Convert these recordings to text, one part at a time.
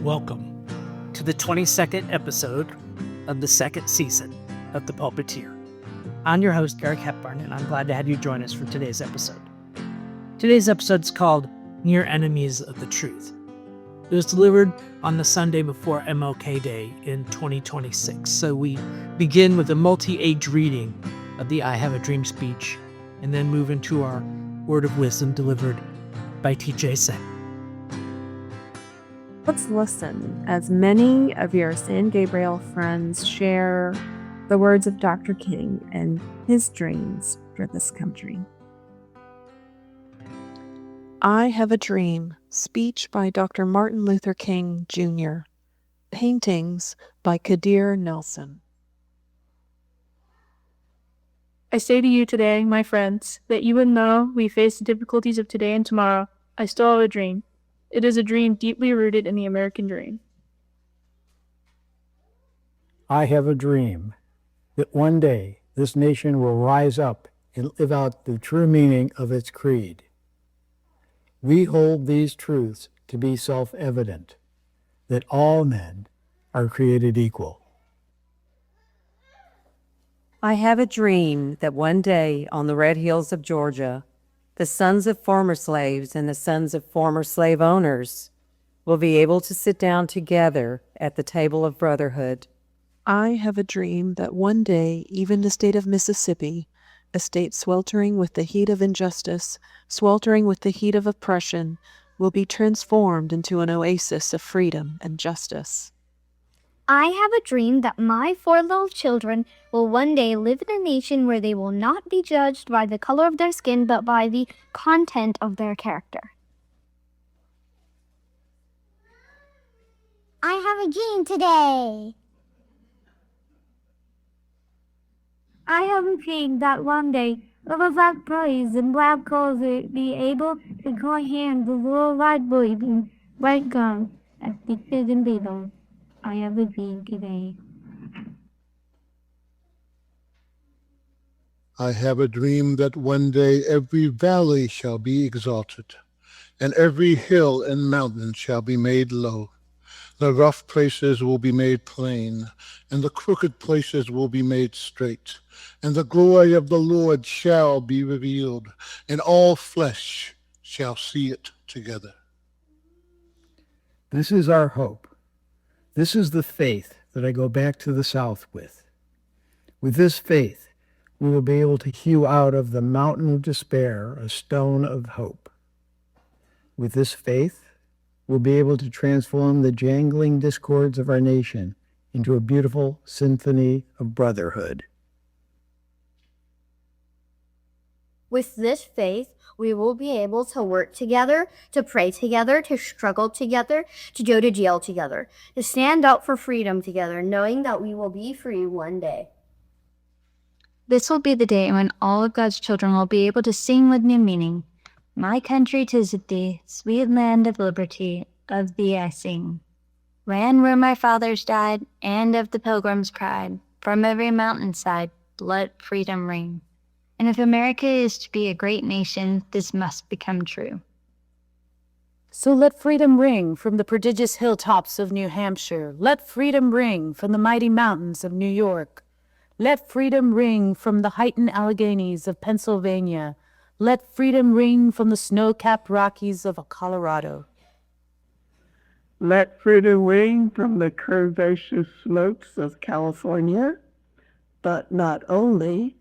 Welcome to the 22nd episode of the second season of The Pulpiteer. I'm your host, Eric Hepburn, and I'm glad to have you join us for today's episode. Today's episode is called Near Enemies of the Truth. It was delivered on the Sunday before MLK Day in 2026. So we begin with a multi-age reading of the I Have a Dream speech, and then move into our word of wisdom delivered by TJ Sen. Let's listen as many of your San Gabriel friends share the words of Dr. King and his dreams for this country. I Have a Dream, speech by Dr. Martin Luther King, Jr., paintings by Kadir Nelson. I say to you today, my friends, that even though we face the difficulties of today and tomorrow, I still have a dream. It is a dream deeply rooted in the American dream. I have a dream that one day this nation will rise up and live out the true meaning of its creed. We hold these truths to be self-evident, that all men are created equal. I have a dream that one day on the red hills of Georgia, the sons of former slaves and the sons of former slave owners will be able to sit down together at the table of brotherhood. I have a dream that one day even the state of Mississippi, a state sweltering with the heat of injustice, sweltering with the heat of oppression, will be transformed into an oasis of freedom and justice. I have a dream that my 4 little children will one day live in a nation where they will not be judged by the color of their skin, but by the content of their character. I have a dream today. I have a dream that one day little black boys and black girls will be able to go hands with little white boys and white girls as teachers and leaders. I have a dream today. I have a dream that one day every valley shall be exalted, and every hill and mountain shall be made low. The rough places will be made plain, and the crooked places will be made straight. And the glory of the Lord shall be revealed, and all flesh shall see it together. This is our hope. This is the faith that I go back to the South with. With this faith, we will be able to hew out of the mountain of despair a stone of hope. With this faith, we'll be able to transform the jangling discords of our nation into a beautiful symphony of brotherhood. With this faith, we will be able to work together, to pray together, to struggle together, to go to jail together, to stand up for freedom together, knowing that we will be free one day. This will be the day when all of God's children will be able to sing with new meaning. My country 'tis of thee, sweet land of liberty, of thee I sing. Land where my fathers died, and of the pilgrim's pride, from every mountainside, let freedom ring. And if America is to be a great nation, this must become true. So let freedom ring from the prodigious hilltops of New Hampshire. Let freedom ring from the mighty mountains of New York. Let freedom ring from the heightened Alleghenies of Pennsylvania. Let freedom ring from the snow-capped Rockies of Colorado. Let freedom ring from the curvaceous slopes of California, but not only.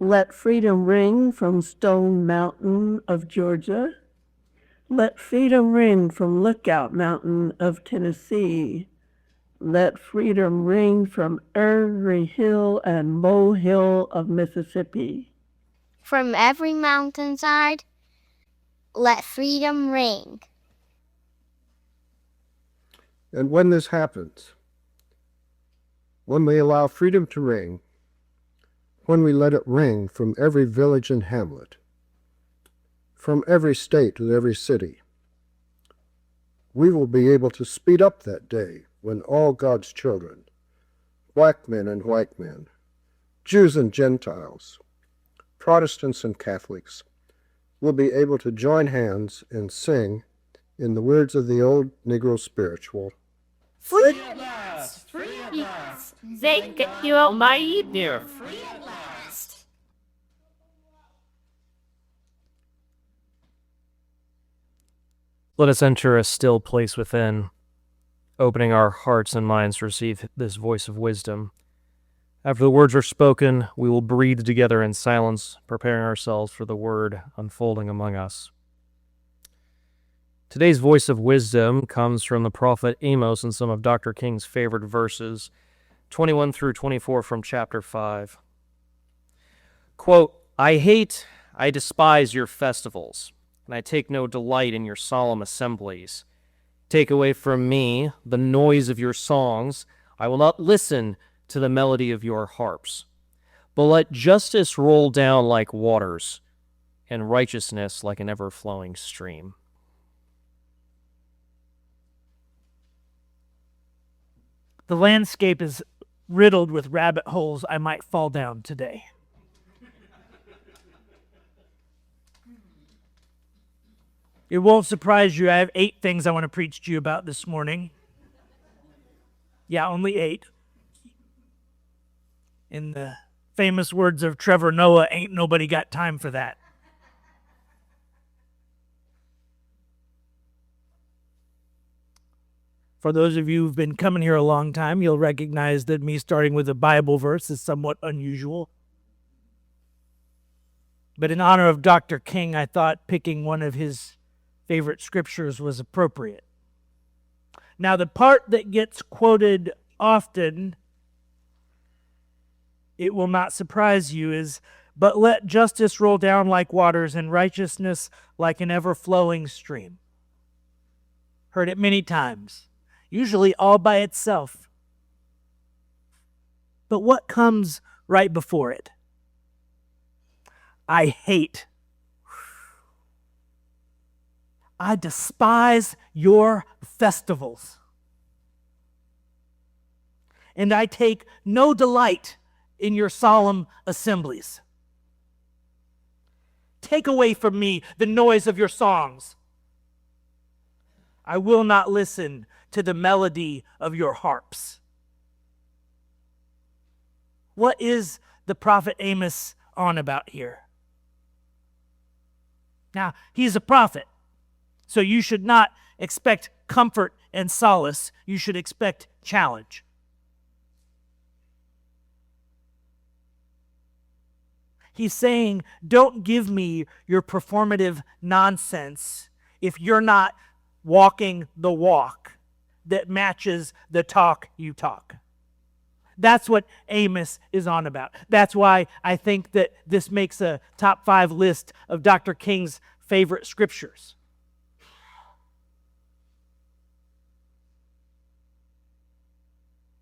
Let freedom ring from Stone Mountain of Georgia. Let freedom ring from Lookout Mountain of Tennessee. Let freedom ring from every hill and molehill of Mississippi. From every mountainside, let freedom ring. And when this happens, when we allow freedom to ring, when we let it ring from every village and hamlet, from every state to every city, we will be able to speed up that day when all God's children, black men and white men, Jews and Gentiles, Protestants and Catholics, will be able to join hands and sing In the words of the old Negro spiritual, Free at last! Free at last! They get you out my ear. Free at last. Let us enter a still place within, opening our hearts and minds to receive this voice of wisdom. After the words are spoken, we will breathe together in silence, preparing ourselves for the word unfolding among us. Today's voice of wisdom comes from the prophet Amos and some of Dr. King's favorite verses, 21 through 24 from chapter 5. Quote, I despise your festivals, and I take no delight in your solemn assemblies. Take away from me the noise of your songs. I will not listen to the melody of your harps. But let justice roll down like waters, and righteousness like an ever-flowing stream. The landscape is riddled with rabbit holes I might fall down today. It won't surprise you, I have 8 things I want to preach to you about this morning. Yeah, only 8. In the famous words of Trevor Noah, ain't nobody got time for that. For those of you who've been coming here a long time, you'll recognize that me starting with a Bible verse is somewhat unusual. But in honor of Dr. King, I thought picking one of his favorite scriptures was appropriate. Now, the part that gets quoted often, it will not surprise you, is, but let justice roll down like waters and righteousness like an ever-flowing stream. Heard it many times. Usually all by itself. But what comes right before it? I despise your festivals. And I take no delight in your solemn assemblies. Take away from me the noise of your songs. I will not listen to the melody of your harps. What is the prophet Amos on about here? Now, he's a prophet, so you should not expect comfort and solace. You should expect challenge. He's saying, don't give me your performative nonsense if you're not walking the walk that matches the talk you talk. That's what Amos is on about. That's why I think that this makes a top 5 list of Dr. King's favorite scriptures.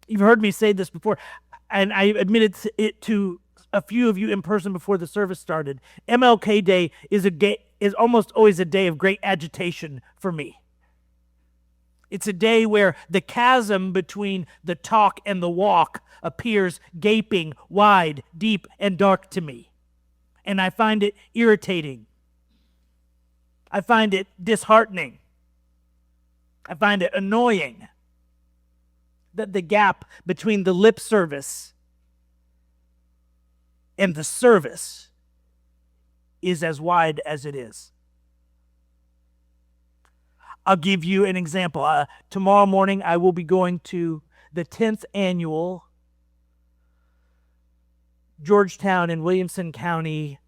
You've heard me say this before, and I admitted it to a few of you in person before the service started. MLK Day is almost always a day of great agitation for me. It's a day where the chasm between the talk and the walk appears gaping, wide, deep, and dark to me. And I find it irritating. I find it disheartening. I find it annoying that the gap between the lip service and the service is as wide as it is. I'll give you an example. Tomorrow morning, I will be going to the 10th annual Georgetown and Williamson County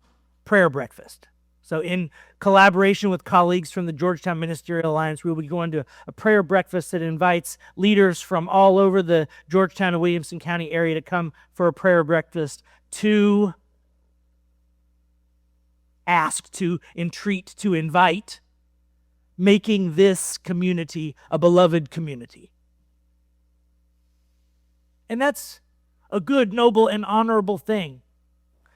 prayer breakfast. So in collaboration with colleagues from the Georgetown Ministerial Alliance, we will be going to a prayer breakfast that invites leaders from all over the Georgetown and Williamson County area to come for a prayer breakfast to ask, to entreat, to invite, making this community a beloved community. And that's a good, noble, and honorable thing.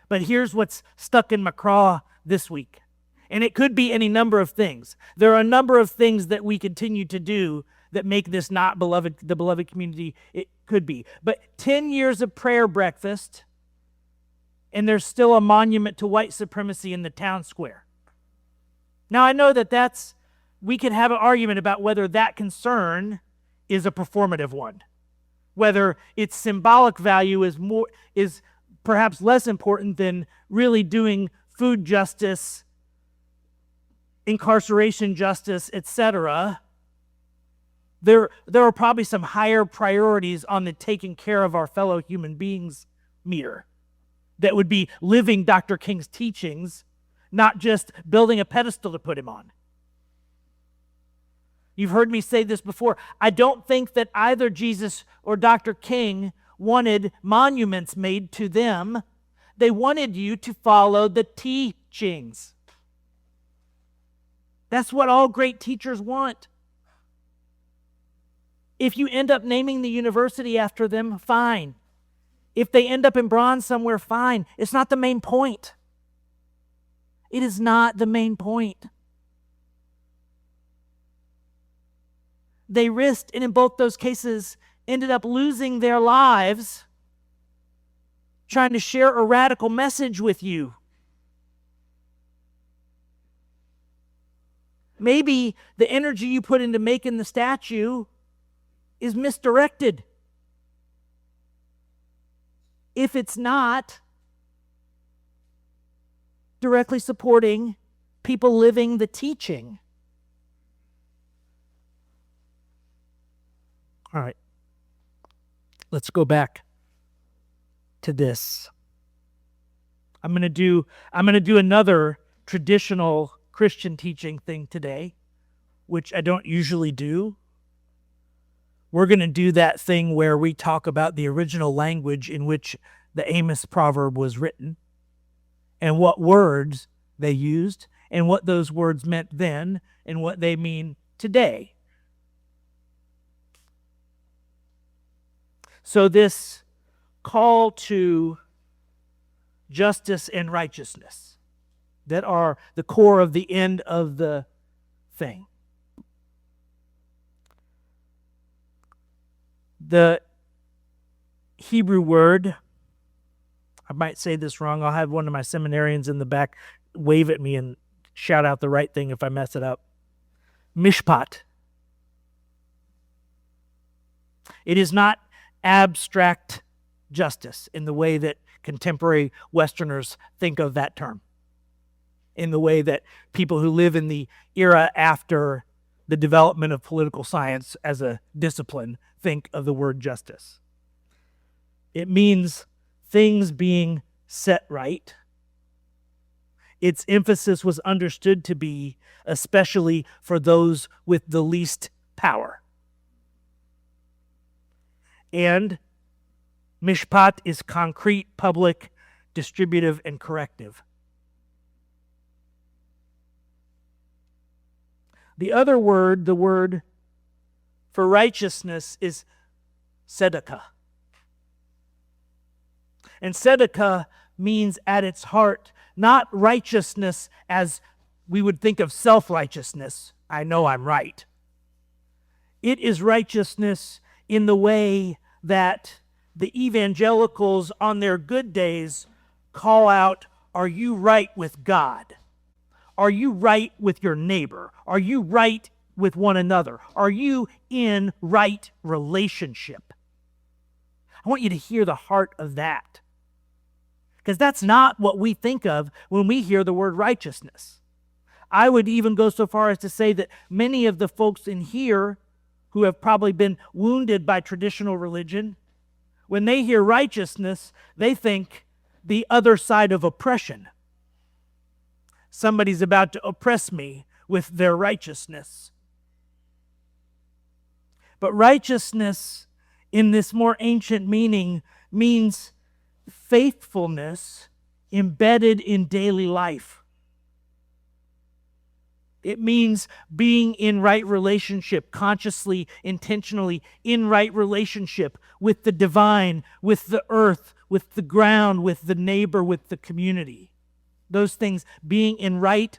But here's what's stuck in my craw this week. And it could be any number of things. There are a number of things that we continue to do that make this not the beloved community it could be. But 10 years of prayer breakfast, and there's still a monument to white supremacy in the town square. Now, I know that that's we can have an argument about whether that concern is a performative one, whether its symbolic value is perhaps less important than really doing food justice, incarceration justice, etc. There are probably some higher priorities on the taking care of our fellow human beings meter that would be living Dr. King's teachings, not just building a pedestal to put him on. You've heard me say this before. I don't think that either Jesus or Dr. King wanted monuments made to them. They wanted you to follow the teachings. That's what all great teachers want. If you end up naming the university after them, fine. If they end up in bronze somewhere, fine. It's not the main point. It is not the main point. They risked, and in both those cases, ended up losing their lives trying to share a radical message with you. Maybe the energy you put into making the statue is misdirected. If it's not directly supporting people living the teaching. All right. Let's go back to this. I'm going to do another traditional Christian teaching thing today, which I don't usually do. We're going to do that thing where we talk about the original language in which the Amos proverb was written and what words they used and what those words meant then and what they mean today. So this call to justice and righteousness that are the core of the end of the thing. The Hebrew word, I might say this wrong. I'll have one of my seminarians in the back wave at me and shout out the right thing if I mess it up. Mishpat. It is not abstract justice in the way that contemporary Westerners think of that term, in the way that people who live in the era after the development of political science as a discipline think of the word justice. It means things being set right. Its emphasis was understood to be especially for those with the least power. And mishpat is concrete, public, distributive, and corrective. The other word, the word for righteousness, is tzedakah. And tzedakah means at its heart not righteousness as we would think of self-righteousness. I know I'm right. It is righteousness in the way that the evangelicals on their good days call out, are you right with God? Are you right with your neighbor? Are you right with one another? Are you in right relationship? I want you to hear the heart of that. Because that's not what we think of when we hear the word righteousness. I would even go so far as to say that many of the folks in here who have probably been wounded by traditional religion, when they hear righteousness, they think the other side of oppression. Somebody's about to oppress me with their righteousness. But righteousness, in this more ancient meaning, means faithfulness embedded in daily life. It means being in right relationship, consciously, intentionally, in right relationship with the divine, with the earth, with the ground, with the neighbor, with the community. Those things, being in right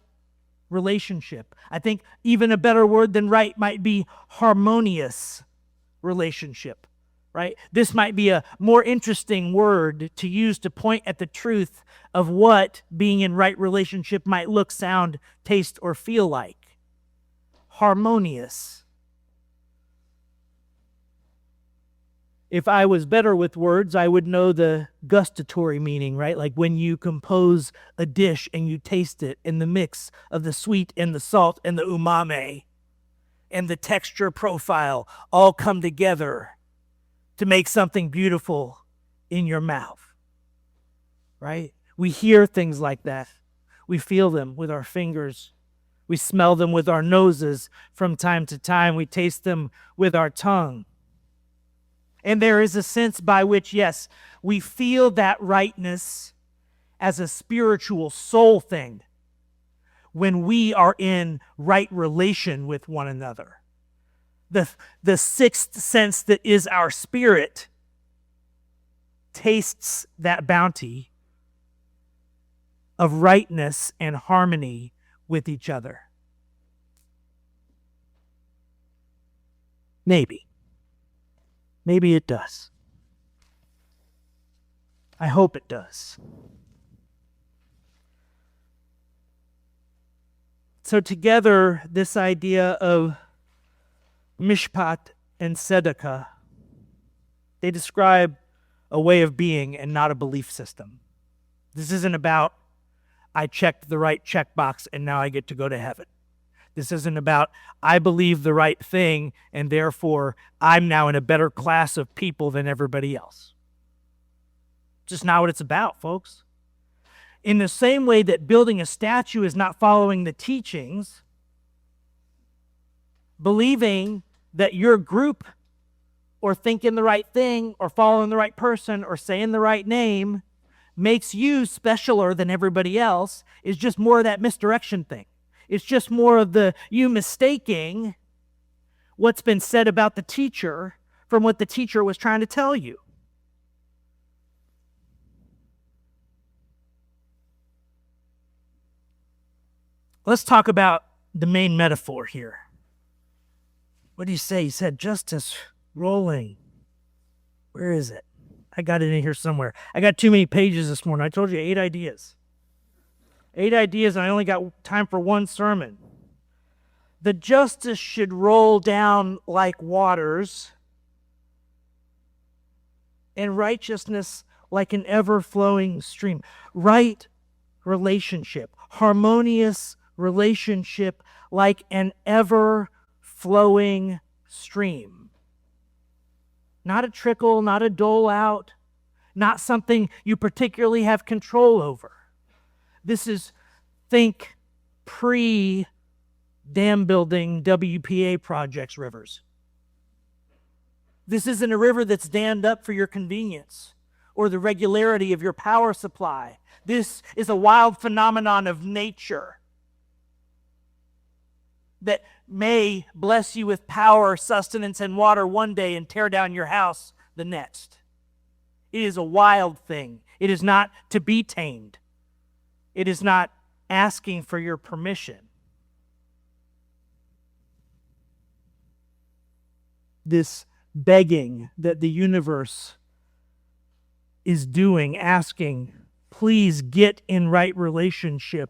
relationship. I think even a better word than right might be harmonious relationship, right? This might be a more interesting word to use to point at the truth of what being in right relationship might look, sound, taste, or feel like. harmonious. If I was better with words, I would know the gustatory meaning, right? Like when you compose a dish and you taste it in the mix of the sweet and the salt and the umami and the texture profile all come together to make something beautiful in your mouth, right? We hear things like that. We feel them with our fingers. We smell them with our noses from time to time. We taste them with our tongue. And there is a sense by which, yes, we feel that rightness as a spiritual soul thing when we are in right relation with one another. The sixth sense that is our spirit tastes that bounty of rightness and harmony with each other. Maybe. Maybe it does. I hope it does. So together, this idea of mishpat and tzedakah, they describe a way of being and not a belief system. This isn't about, I checked the right checkbox and now I get to go to heaven. This isn't about, I believe the right thing and therefore I'm now in a better class of people than everybody else. Just not what it's about, folks. In the same way that building a statue is not following the teachings, believing that your group or thinking the right thing or following the right person or saying the right name makes you specialer than everybody else is just more of that misdirection thing. It's just more of you mistaking what's been said about the teacher from what the teacher was trying to tell you. Let's talk about the main metaphor here. What do you say? He said justice rolling. Where is it? I got it in here somewhere. I got too many pages this morning. I told you 8 ideas. 8 ideas, and I only got time for one sermon. The justice should roll down like waters, and righteousness like an ever-flowing stream. Right relationship, harmonious relationship like an ever-flowing stream. Not a trickle, not a dole out, not something you particularly have control over. This is, think pre-dam building WPA projects rivers. This isn't a river that's dammed up for your convenience or the regularity of your power supply. This is a wild phenomenon of nature that may bless you with power, sustenance, and water one day and tear down your house the next. It is a wild thing. It is not to be tamed. It is not asking for your permission. This begging that the universe is doing, asking, please get in right relationship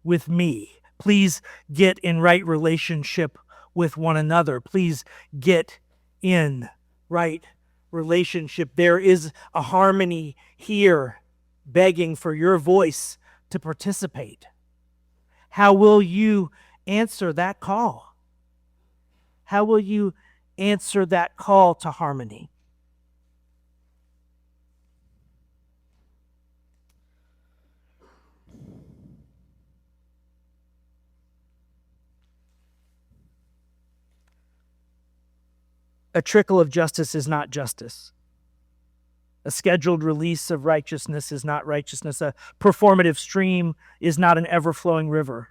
with me. Please get in right relationship with one another. Please get in right relationship. There is a harmony here begging for your voice to participate. How will you answer that call? How will you answer that call to harmony? A trickle of justice is not justice. A scheduled release of righteousness is not righteousness. A performative stream is not an ever-flowing river.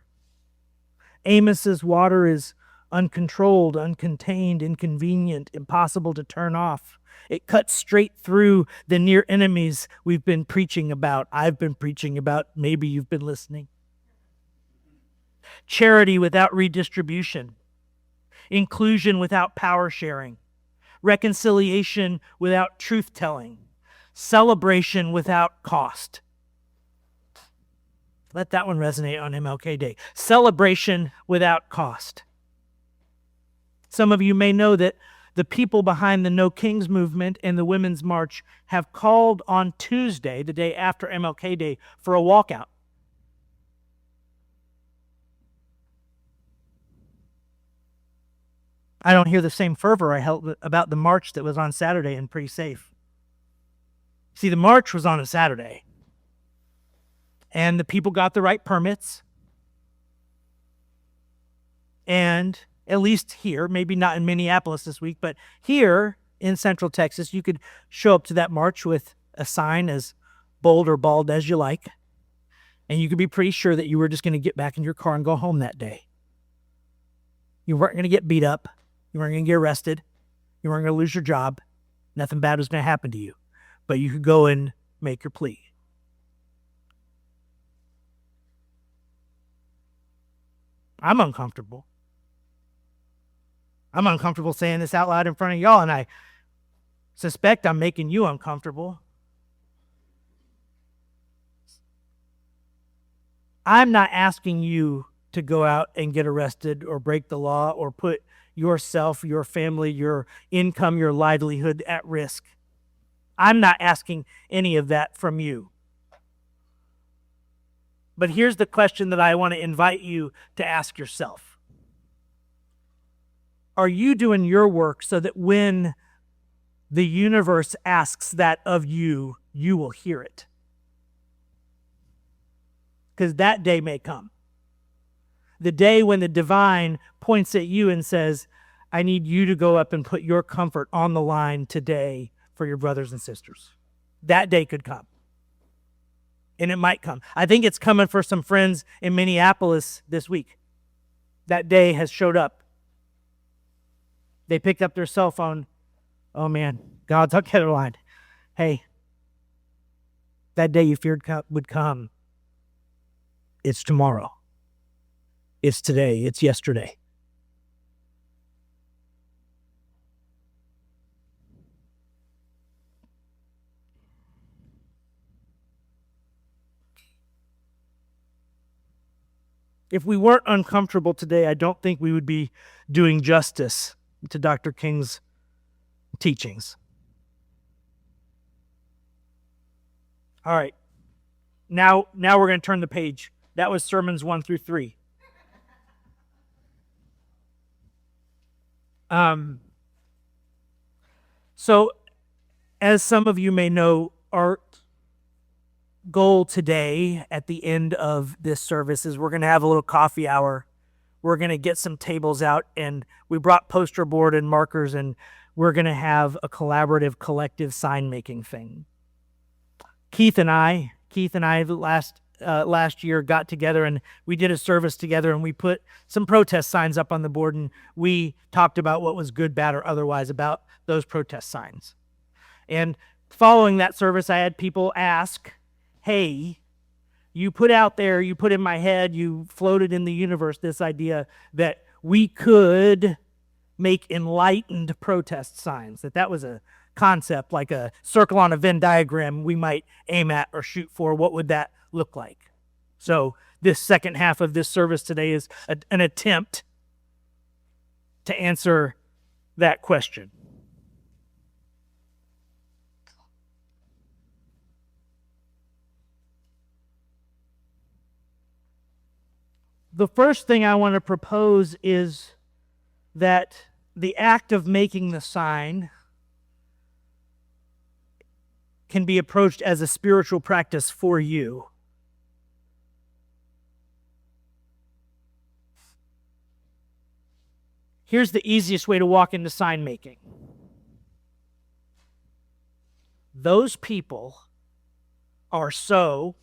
Amos's water is uncontrolled, uncontained, inconvenient, impossible to turn off. It cuts straight through the near enemies we've been preaching about. I've been preaching about. Maybe you've been listening. Charity without redistribution. Inclusion without power sharing. Reconciliation without truth-telling. Celebration without cost. Let that one resonate on MLK Day. Celebration without cost. Some of you may know that the people behind the No Kings movement and the Women's March have called on Tuesday, the day after MLK Day, for a walkout. I don't hear the same fervor I held about the march that was on Saturday and Pretty Safe. See, the march was on a Saturday, and the people got the right permits. And at least here, maybe not in Minneapolis this week, but here in Central Texas, you could show up to that march with a sign as bold or bald as you like, and you could be pretty sure that you were just going to get back in your car and go home that day. You weren't going to get beat up. You weren't going to get arrested. You weren't going to lose your job. Nothing bad was going to happen to you. But you could go and make your plea. I'm uncomfortable. I'm uncomfortable saying this out loud in front of y'all, and I suspect I'm making you uncomfortable. I'm not asking you to go out and get arrested or break the law or put yourself, your family, your income, your livelihood at risk. I'm not asking any of that from you. But here's the question that I want to invite you to ask yourself. Are you doing your work so that when the universe asks that of you, you will hear it? Because that day may come. The day when the divine points at you and says, I need you to go up and put your comfort on the line today for your brothers and sisters. That day could come. And it might come. I think it's coming for some friends in Minneapolis this week. That day has showed up. They picked up their cell phone. Oh man, God's on the other line. Hey, that day you feared would come. It's tomorrow. It's today. It's yesterday. If we weren't uncomfortable today, I don't think we would be doing justice to Dr. King's teachings. All right. Now we're going to turn the page. That was sermons 1 through 3. So, as some of you may know, our goal today at the end of this service is we're going to have a little coffee hour. We're going to get some tables out, and we brought poster board and markers, and we're going to have a collaborative, collective sign-making thing. Keith and I last year got together and we did a service together, and we put some protest signs up on the board, and we talked about what was good, bad, or otherwise about those protest signs. And following that service, I had people ask, hey, you put out there, you put in my head, you floated in the universe this idea that we could make enlightened protest signs, that was a concept, like a circle on a Venn diagram we might aim at or shoot for. What would that look like? So this second half of this service today is an attempt to answer that question. The first thing I want to propose is that the act of making the sign can be approached as a spiritual practice for you. Here's the easiest way to walk into sign making. Those people are so,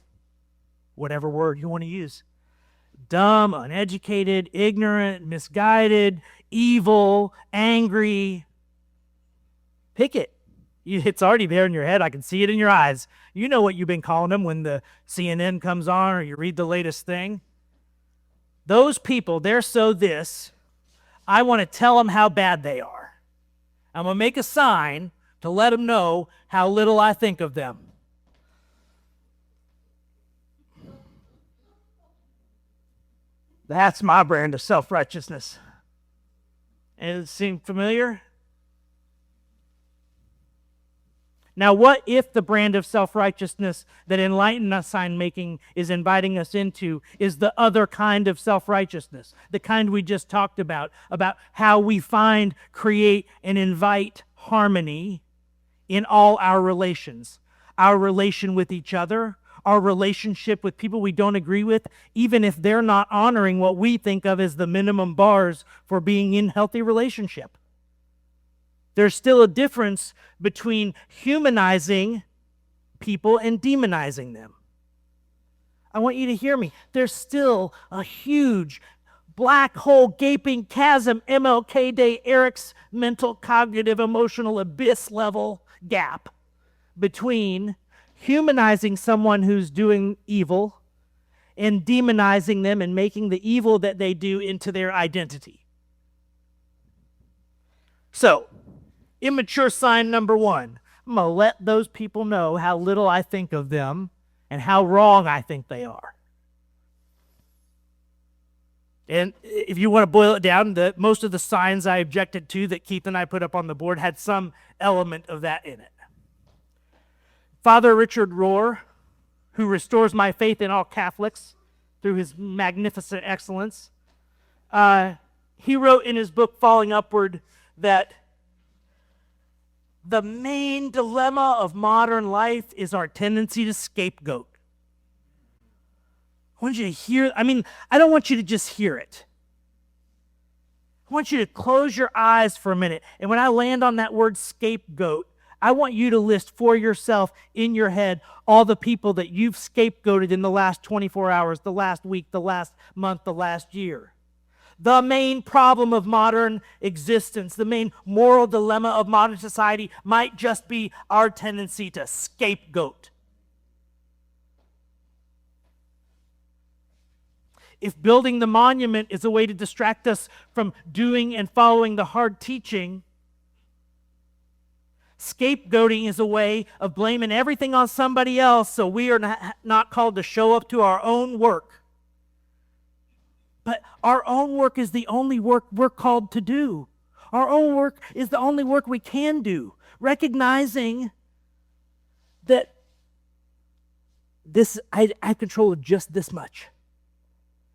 whatever word you want to use, dumb, uneducated, ignorant, misguided, evil, angry. Pick it. It's already there in your head. I can see it in your eyes. You know what you've been calling them when the CNN comes on or you read the latest thing. Those people, they're so this. I want to tell them how bad they are. I'm going to make a sign to let them know how little I think of them. That's my brand of self-righteousness. And it seem familiar? Now, what if the brand of self-righteousness that enlightened sign making is inviting us into is the other kind of self-righteousness, the kind we just talked about how we find, create, and invite harmony in all our relations, our relation with each other, our relationship with people we don't agree with, even if they're not honoring what we think of as the minimum bars for being in healthy relationship. There's still a difference between humanizing people and demonizing them. I want you to hear me. There's still a huge black hole, gaping chasm, MLK Day, Eric's mental, cognitive, emotional abyss level gap between humanizing someone who's doing evil and demonizing them and making the evil that they do into their identity. So, immature sign number one. I'm going to let those people know how little I think of them and how wrong I think they are. And if you want to boil it down, most of the signs I objected to that Keith and I put up on the board had some element of that in it. Father Richard Rohr, who restores my faith in all Catholics through his magnificent excellence, he wrote in his book, Falling Upward, that the main dilemma of modern life is our tendency to scapegoat. I want you to hear, I don't want you to just hear it. I want you to close your eyes for a minute. And when I land on that word scapegoat, I want you to list for yourself in your head all the people that you've scapegoated in the last 24 hours, the last week, the last month, the last year. The main problem of modern existence, the main moral dilemma of modern society might just be our tendency to scapegoat. If building the monument is a way to distract us from doing and following the hard teaching, scapegoating is a way of blaming everything on somebody else so we are not called to show up to our own work. But our own work is the only work we're called to do. Our own work is the only work we can do. Recognizing that I control just this much.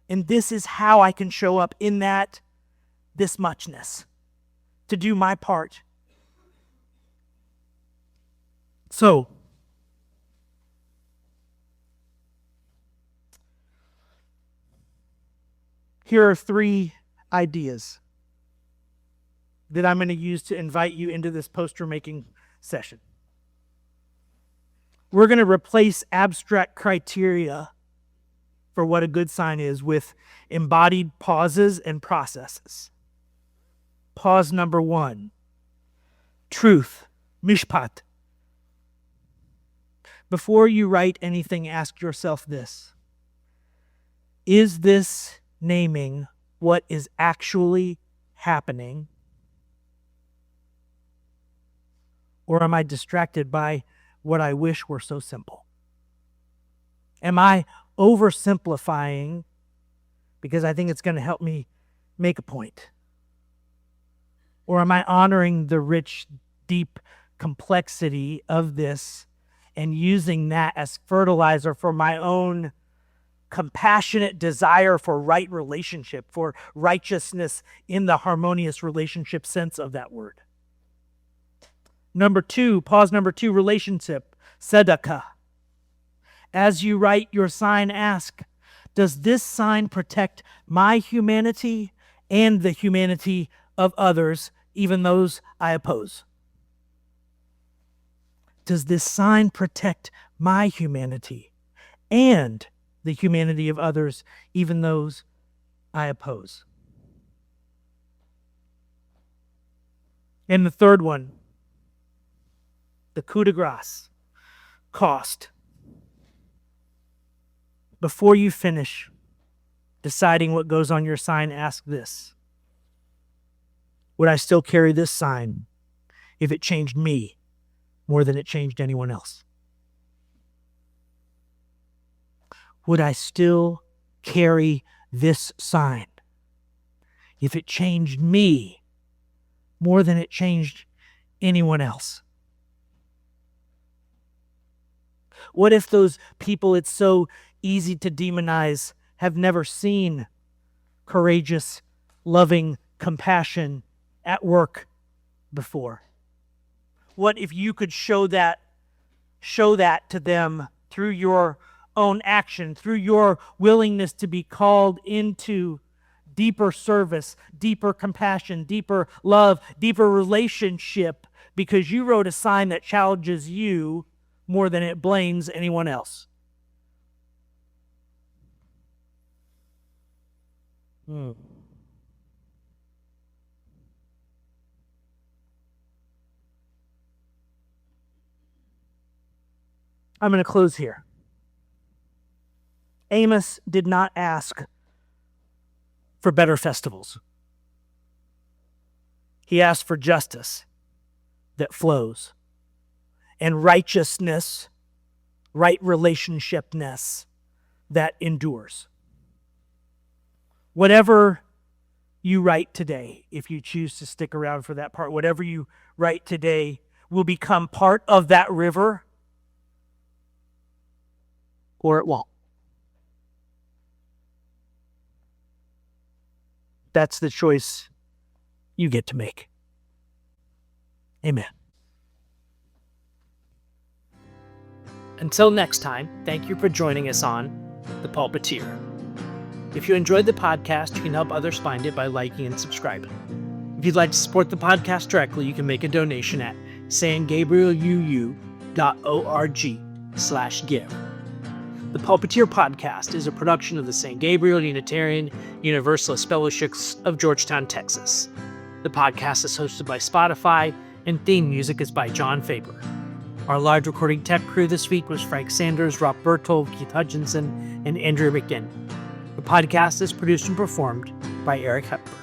And this is how I can show up in this muchness. To do my part. So, here are 3 ideas that I'm going to use to invite you into this poster making session. We're going to replace abstract criteria for what a good sign is with embodied pauses and processes. Pause number 1. Truth, mishpat. Before you write anything, ask yourself this. Is this naming what is actually happening? Or am I distracted by what I wish were so simple? Am I oversimplifying because I think it's going to help me make a point? Or am I honoring the rich, deep complexity of this and using that as fertilizer for my own compassionate desire for right relationship, for righteousness in the harmonious relationship sense of that word? Pause number 2, relationship, tzedakah. As you write your sign, ask, does this sign protect my humanity and the humanity of others, even those I oppose? Does this sign protect my humanity and the humanity of others, even those I oppose? And the third one, the coup de grace, cost. Before you finish deciding what goes on your sign, ask this. Would I still carry this sign if it changed me more than it changed anyone else? Would I still carry this sign if it changed me more than it changed anyone else? What if those people it's so easy to demonize have never seen courageous, loving compassion at work before? What if you could show that to them through your own action, through your willingness to be called into deeper service, deeper compassion, deeper love, deeper relationship, because you wrote a sign that challenges you more than it blames anyone else? I'm going to close here. Amos did not ask for better festivals. He asked for justice that flows and righteousness, right relationshipness that endures. Whatever you write today, if you choose to stick around for that part, whatever you write today will become part of that river, or it won't. That's the choice you get to make. Amen. Until next time, thank you for joining us on The Pulpiteer. If you enjoyed the podcast, you can help others find it by liking and subscribing. If you'd like to support the podcast directly, you can make a donation at sangabrieluu.org/give. The Pulpiteer Podcast is a production of the St. Gabriel Unitarian Universalist Fellowships of Georgetown, Texas. The podcast is hosted by Spotify, and theme music is by John Faber. Our live recording tech crew this week was Frank Sanders, Rob Berthold, Keith Hutchinson, and Andrew McGinn. The podcast is produced and performed by Eric Hepburn.